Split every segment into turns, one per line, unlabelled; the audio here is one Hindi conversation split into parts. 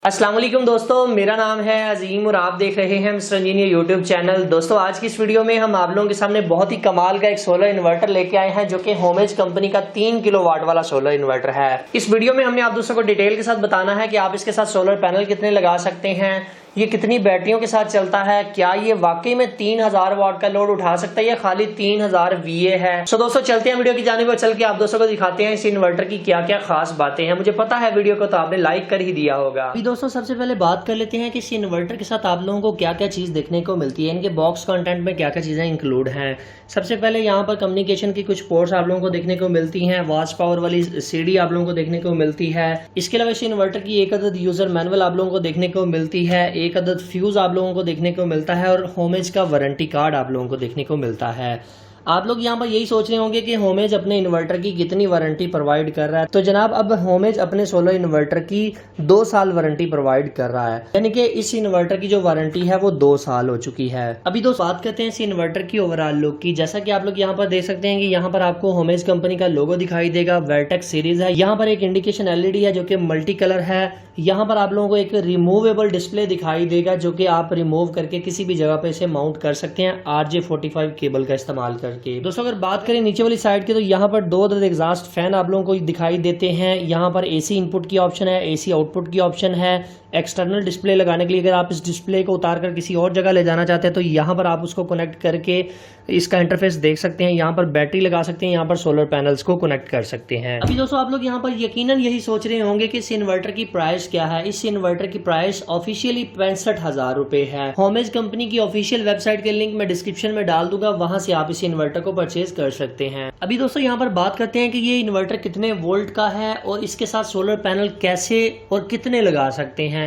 अस्सलाम वालेकुम दोस्तों, मेरा नाम है अजीम और आप देख रहे हैं मिस्टर इंजीनियर यूट्यूब चैनल। दोस्तों आज की इस वीडियो में हम आप लोगों के सामने बहुत ही कमाल का एक सोलर इन्वर्टर लेके आए हैं जो कि होमेज कंपनी का 3 किलोवाट वाला सोलर इन्वर्टर है। इस वीडियो में हमने आप दोस्तों को डिटेल के साथ बताना है कि आप इसके साथ सोलर पैनल कितने लगा सकते हैं, ये कितनी बैटरियों के साथ चलता है, क्या ये वाकई में 3000 वाट का लोड उठा सकता है या खाली 3000 VA है। सो दोस्तों चलते हैं वीडियो की जानिब और चल के आप दोस्तों को दिखाते हैं इस इन्वर्टर की क्या क्या खास बातें हैं। मुझे पता है वीडियो को तो आपने लाइक कर ही दिया होगा। अभी दोस्तों सबसे पहले बात कर लेते हैं कि इस इन्वर्टर के साथ आप लोगों को क्या क्या चीज देखने को मिलती है, इनके बॉक्स कंटेंट में क्या क्या चीजें इंक्लूड हैं। सबसे पहले यहाँ पर कम्युनिकेशन की कुछ पोर्ट्स आप लोगों को देखने को मिलती हैं, वास्ट पावर वाली CD आप लोगों को देखने को मिलती है। इसके अलावा इस इन्वर्टर की एक अदद यूजर मैनुअल आप लोगों को देखने को मिलती है, एक अदद फ्यूज आप लोगों को देखने को मिलता है और होमेज का वारंटी कार्ड आप लोगों को देखने को मिलता है। आप लोग यहाँ पर यही सोच रहे होंगे कि होमेज अपने इन्वर्टर की कितनी वारंटी प्रोवाइड कर रहा है। तो जनाब अब होमेज अपने सोलर इन्वर्टर की 2 साल वारंटी प्रोवाइड कर रहा है, यानी कि इस इन्वर्टर की जो वारंटी है वो 2 साल हो चुकी है। अभी दोस्तों बात करते हैं इस इन्वर्टर की ओवरऑल लुक की। जैसा कि आप लोग यहाँ पर देख सकते हैं कि यहाँ पर आपको होमेज कंपनी का लोगो दिखाई देगा, वर्टेक्स सीरीज है। यहाँ पर एक इंडिकेशन LED है जो कि मल्टी कलर है। यहाँ पर आप लोगों को एक रिमूवेबल डिस्प्ले दिखाई देगा जो कि आप रिमूव करके किसी भी जगह पे इसे माउंट कर सकते हैं RJ45 केबल का इस्तेमाल करके। दोस्तों अगर बात करें नीचे वाली साइड की तो यहाँ पर 2 अदद एग्जॉस्ट फैन आप लोगों को दिखाई देते हैं। यहाँ पर AC इनपुट की ऑप्शन है, AC आउटपुट की ऑप्शन है। एक्सटर्नल डिस्प्ले लगाने के लिए अगर आप इस डिस्प्ले को उतार कर किसी और जगह ले जाना चाहते हैं तो यहाँ पर आप उसको कनेक्ट करके इसका इंटरफेस देख सकते हैं। यहाँ पर बैटरी लगा सकते हैं, यहाँ पर सोलर पैनल्स को कनेक्ट कर सकते हैं। अभी दोस्तों आप लोग यहाँ पर यकीनन यही सोच रहे होंगे कि इस इन्वर्टर की प्राइस क्या है। इस इन्वर्टर की प्राइस ऑफिशियली 65,000 रुपए है। होमेज कंपनी की ऑफिशियल वेबसाइट के लिंक मैं डिस्क्रिप्शन में डाल दूंगा, वहां से आप इस इन्वर्टर को परचेज कर सकते हैं। अभी दोस्तों यहाँ पर बात करते हैं कि ये इन्वर्टर कितने वोल्ट का है और इसके साथ सोलर पैनल कैसे और कितने लगा सकते हैं।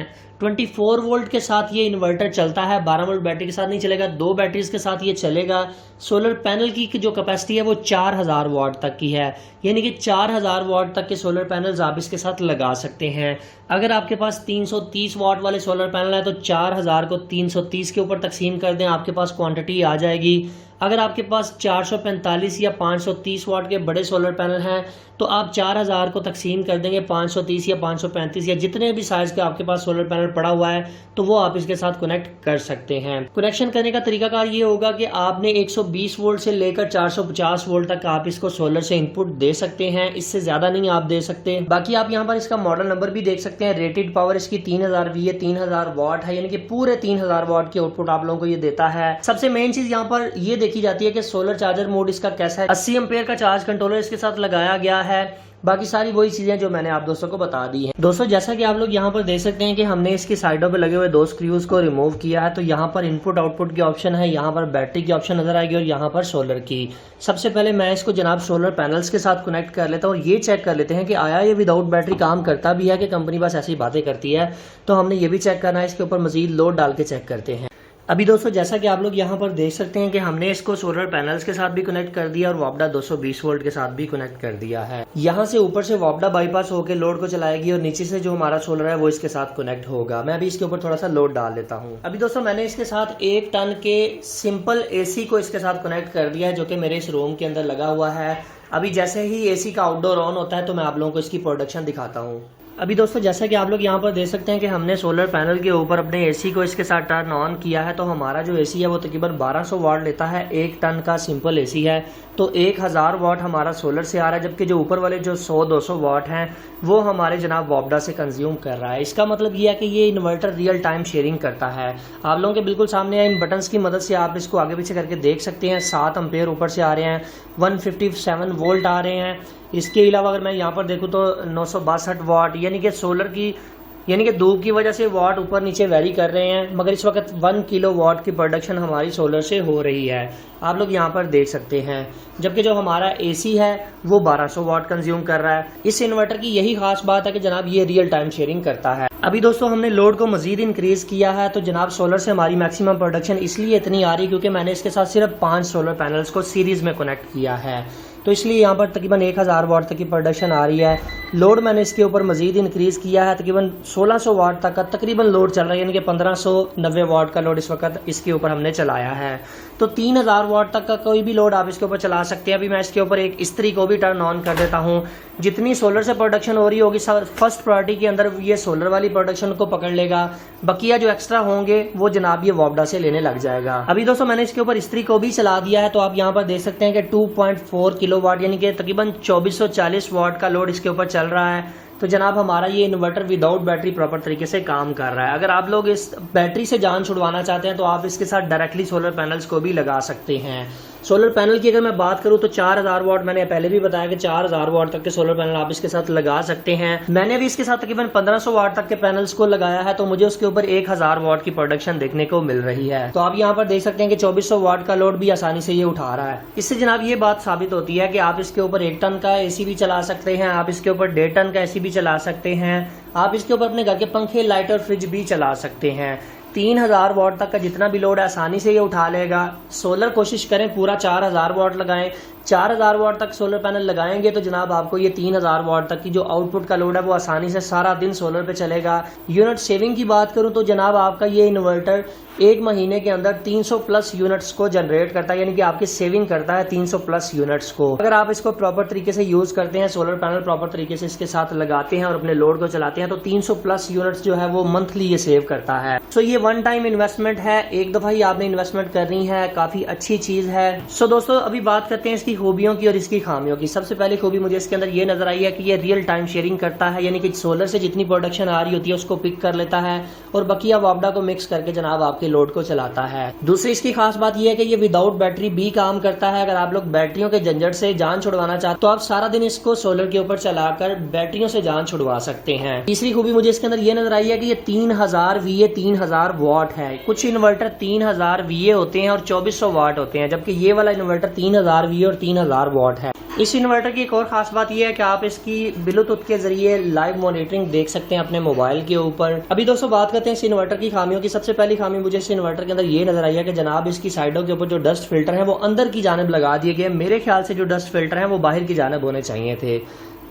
24 वोल्ट के साथ ये इन्वर्टर चलता है, 12 वोल्ट बैटरी के साथ नहीं चलेगा, 2 बैटरीज के साथ ये चलेगा। सोलर पैनल की जो कैपेसिटी है वो 4000 वाट तक की है, यानी कि 4000 वाट तक के सोलर पैनल्स आप इसके साथ लगा सकते हैं। अगर आपके पास 330 वाट वाले सोलर पैनल है तो 4000 को 330 के ऊपर तकसीम कर दें, आपके पास क्वांटिटी आ जाएगी। अगर आपके पास 445 या 530 वाट के बड़े सोलर पैनल हैं तो आप 4000 को तकसीम कर देंगे 530 या 535 या जितने भी साइज के आपके पास सोलर पैनल पड़ा हुआ है तो वो आप इसके साथ कनेक्ट कर सकते हैं। कनेक्शन करने का तरीकाकार ये होगा कि आपने 120 वोल्ट से लेकर 450 वोल्ट तक आप इसको सोलर से इनपुट दे सकते हैं, इससे ज्यादा नहीं आप दे सकते। बाकी आप यहाँ पर इसका मॉडल नंबर भी देख सकते हैं। रेटेड पावर इसकी 3000 VA 3000 वाट है, यानी कि पूरे 3000 वाट की आउटपुट आप लोगों को ये देता है। सबसे मेन चीज यहाँ पर ये देखी जाती है कि सोलर चार्जर मोड इसका कैसा है। 80 एम्पेयर का चार्ज कंट्रोलर इसके साथ लगाया गया है। बाकी सारी वही चीजें जो मैंने आप दोस्तों को बता दी हैं। दोस्तों जैसा कि आप लोग यहाँ पर देख सकते हैं कि हमने इसकी साइडों पे लगे हुए 2 स्क्रूज को रिमूव किया है। तो यहाँ पर इनपुट आउटपुट की ऑप्शन है, यहाँ पर बैटरी की ऑप्शन नजर आएगी और यहाँ पर सोलर की। सबसे पहले मैं इसको जनाब सोलर पैनल्स के साथ कनेक्ट कर लेता हूँ और ये चेक कर लेते हैं कि आया ये विदाउट बैटरी काम करता भी है कि कंपनी बस ऐसी बातें करती है। तो हमने ये भी चेक करना है, इसके ऊपर मजीद लोड डाल के चेक करते हैं। अभी दोस्तों जैसा कि आप लोग यहाँ पर देख सकते हैं कि हमने इसको सोलर पैनल्स के साथ भी कनेक्ट कर दिया और वापडा 220 वोल्ट के साथ भी कनेक्ट कर दिया है। यहाँ से ऊपर से वापडा बाईपास होकर लोड को चलाएगी और नीचे से जो हमारा सोलर है वो इसके साथ कनेक्ट होगा। मैं अभी इसके ऊपर थोड़ा सा लोड डाल लेता हूँ। अभी दोस्तों मैंने इसके साथ 1 टन के सिंपल AC को इसके साथ कनेक्ट कर दिया है जो कि मेरे इस रूम के अंदर लगा हुआ है। अभी जैसे ही AC का आउटडोर ऑन होता है तो मैं आप लोगों को इसकी प्रोडक्शन दिखाता हूँ। अभी दोस्तों जैसा कि आप लोग यहाँ पर देख सकते हैं कि हमने सोलर पैनल के ऊपर अपने AC को इसके साथ टर्न ऑन किया है। तो हमारा जो AC है वो तकरीबन 1200 वाट लेता है। 1 टन का सिंपल AC है तो 1000 वाट हमारा सोलर से आ रहा है, जबकि जो ऊपर वाले जो 100-200 वाट हैं वो हमारे जनाब वापडा से कंज्यूम कर रहा है। इसका मतलब ये है कि ये इन्वर्टर रियल टाइम शेयरिंग करता है। आप लोगों के बिल्कुल सामने इन बटन्स की मदद से आप इसको आगे पीछे करके देख सकते हैं। 7 एम्पेयर ऊपर से आ रहे हैं, 157 वोल्ट आ रहे हैं। इसके अलावा अगर मैं यहाँ पर देखूँ तो 962 वाट, यानी कि सोलर की धूप की वजह से वाट ऊपर नीचे वेरी कर रहे हैं, मगर इस वक्त 1 किलो वाट की प्रोडक्शन हमारी सोलर से हो रही है। आप लोग यहाँ पर देख सकते हैं, जबकि जो हमारा AC है वो 1200 वाट कंज्यूम कर रहा है। इस इन्वर्टर की यही खास बात है कि जनाब ये रियल टाइम शेयरिंग करता है। अभी दोस्तों हमने लोड को मजीद इंक्रीज किया है तो जनाब सोलर से हमारी मैक्सिमम प्रोडक्शन इसलिए इतनी आ रही क्योंकि मैंने इसके साथ सिर्फ 5 सोलर पैनल्स को सीरीज में कनेक्ट किया है। तो इसलिए यहाँ पर तकरीबन 1000 वाट तक की प्रोडक्शन आ रही है। लोड मैंने इसके ऊपर मजीद इंक्रीज़ किया है, तकरीबन 1600 वाट तक का तकरीबन लोड चल रहा है, यानी कि 1590 वाट का लोड इस वक्त इसके ऊपर हमने चलाया है। तो 3000 वाट तक का कोई भी लोड आप इसके ऊपर चला सकते हैं। अभी मैं इसके ऊपर एक इस्त्री को भी टर्न ऑन कर देता हूँ। जितनी सोलर से प्रोडक्शन हो रही होगी फर्स्ट प्रायोरिटी के अंदर ये सोलर वाली प्रोडक्शन को पकड़ लेगा, बकिया जो एक्स्ट्रा होंगे वो जनाब ये वोल्टा से लेने लग जाएगा। अभी दोस्तों मैंने इसके ऊपर इस्त्री को भी चला दिया है, तो आप यहाँ पर देख सकते हैं कि 2.4 किलोवाट यानी कि तकरीबन 2440 वाट का लोड इसके ऊपर चल रहा है। तो जनाब हमारा ये इन्वर्टर विदाउट बैटरी प्रॉपर तरीके से काम कर रहा है। अगर आप लोग इस बैटरी से जान छुड़वाना चाहते हैं तो आप इसके साथ डायरेक्टली सोलर पैनल्स को भी लगा सकते हैं। सोलर पैनल की अगर मैं बात करूं तो 4000 वाट, मैंने पहले भी बताया कि 4000 वाट तक के सोलर पैनल आप इसके साथ लगा सकते हैं। मैंने भी इसके साथ तकरीबन 1500 वाट तक के पैनल्स को लगाया है, तो मुझे उसके ऊपर 1000 वाट की प्रोडक्शन देखने को मिल रही है। तो आप यहाँ पर देख सकते हैं कि 2400 वाट का लोड भी आसानी से ये उठा रहा है। इससे जनाब ये बात साबित होती है कि आप इसके ऊपर 1 टन का एसी भी चला सकते हैं, आप इसके ऊपर 1.5 टन का एसी भी चला सकते हैं, आप इसके ऊपर अपने घर के पंखे, लाइट और फ्रिज भी चला सकते हैं। 3000 वाट तक का जितना भी लोड है आसानी से ये उठा लेगा। सोलर कोशिश करें पूरा 4000 वाट लगाएं। 4000 वाट तक सोलर पैनल लगाएंगे तो जनाब आपको ये 3000 वाट तक की जो आउटपुट का लोड है वो आसानी से सारा दिन सोलर पे चलेगा। यूनिट सेविंग की बात करूं तो जनाब आपका ये इन्वर्टर 1 महीने के अंदर 300 प्लस यूनिट्स को जनरेट करता है, यानी कि आपकी सेविंग करता है 300 प्लस यूनिट्स को। अगर आप इसको प्रॉपर तरीके से यूज करते हैं, सोलर पैनल प्रॉपर तरीके से इसके साथ लगाते हैं और अपने लोड को चलाते हैं, तो 300 प्लस यूनिट्स जो है वो मंथली ये सेव करता है। सो ये वन टाइम इन्वेस्टमेंट है, एक दफा ही आपने इन्वेस्टमेंट करनी है, काफी अच्छी चीज है। सो दोस्तों अभी बात करते हैं इसकी खूबियों की और इसकी खामियों की। सबसे पहली खूबी मुझे इसके अंदर ये नजर आई है कि ये रियल टाइम शेयरिंग करता है, यानी कि सोलर से जितनी प्रोडक्शन आ रही होती है उसको पिक कर लेता है और बकिया वापडा को मिक्स करके जनाब आपके लोड को चलाता है। दूसरी इसकी खास बात यह है कि ये विदाउट बैटरी भी काम करता है। अगर आप लोग बैटरियों के झंझट से जान छुड़वाना चाहते तो आप सारा दिन इसको सोलर के ऊपर चलाकर बैटरियों से जान छुड़वा सकते हैं। तीसरी खूबी मुझे इसके अंदर ये नजर आई है कि ये 3000 VA 3000 वाट है। कुछ इन्वर्टर 3000 VA होते हैं और 2400 वाट होते हैं, जबकि ये वाला इन्वर्टर 3000 VA और 3000 वाट है। इस इन्वर्टर की एक और खास बात यह है कि आप इसकी ब्लूटूथ के जरिए लाइव मॉनिटरिंग देख सकते हैं अपने मोबाइल के ऊपर। अभी दोस्तों बात करते हैं इस इन्वर्टर की खामियों की। सबसे पहली खामी मुझे इस इन्वर्टर के अंदर ये नजर आई है कि जनाब इसकी साइडों के ऊपर जो डस्ट फिल्टर है वो अंदर की जानिब लगा दिए गए। मेरे ख्याल से जो डस्ट फिल्टर है वो बाहर की जानिब होने चाहिए थे,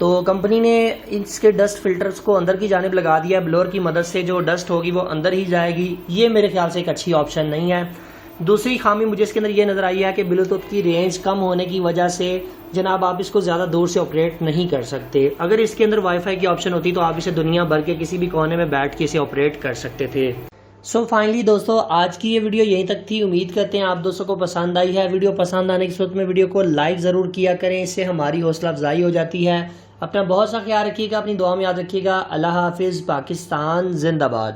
तो कंपनी ने इसके डस्ट फिल्टर्स को अंदर की जानिब लगा दिया। ब्लोअर की मदद से जो डस्ट होगी वो अंदर ही जाएगी। ये मेरे ख्याल से एक अच्छी ऑप्शन नहीं है। दूसरी खामी मुझे इसके अंदर ये नजर आई है कि ब्लूटूथ की रेंज कम होने की वजह से जनाब आप इसको ज़्यादा दूर से ऑपरेट नहीं कर सकते। अगर इसके अंदर वाईफाई की ऑप्शन होती तो आप इसे दुनिया भर के किसी भी कोने में बैठ के इसे ऑपरेट कर सकते थे। सो फाइनली दोस्तों आज की ये वीडियो यहीं तक थी। उम्मीद करते हैं आप दोस्तों को पसंद आई है। वीडियो पसंद आने की सूरत में वीडियो को लाइक ज़रूर किया करें, इससे हमारी हौसला अफजाई हो जाती है। अपना बहुत सा ख्याल रखिएगा, अपनी दुआ में याद रखिएगा। अल्लाह हाफिज़। पाकिस्तान जिंदाबाद।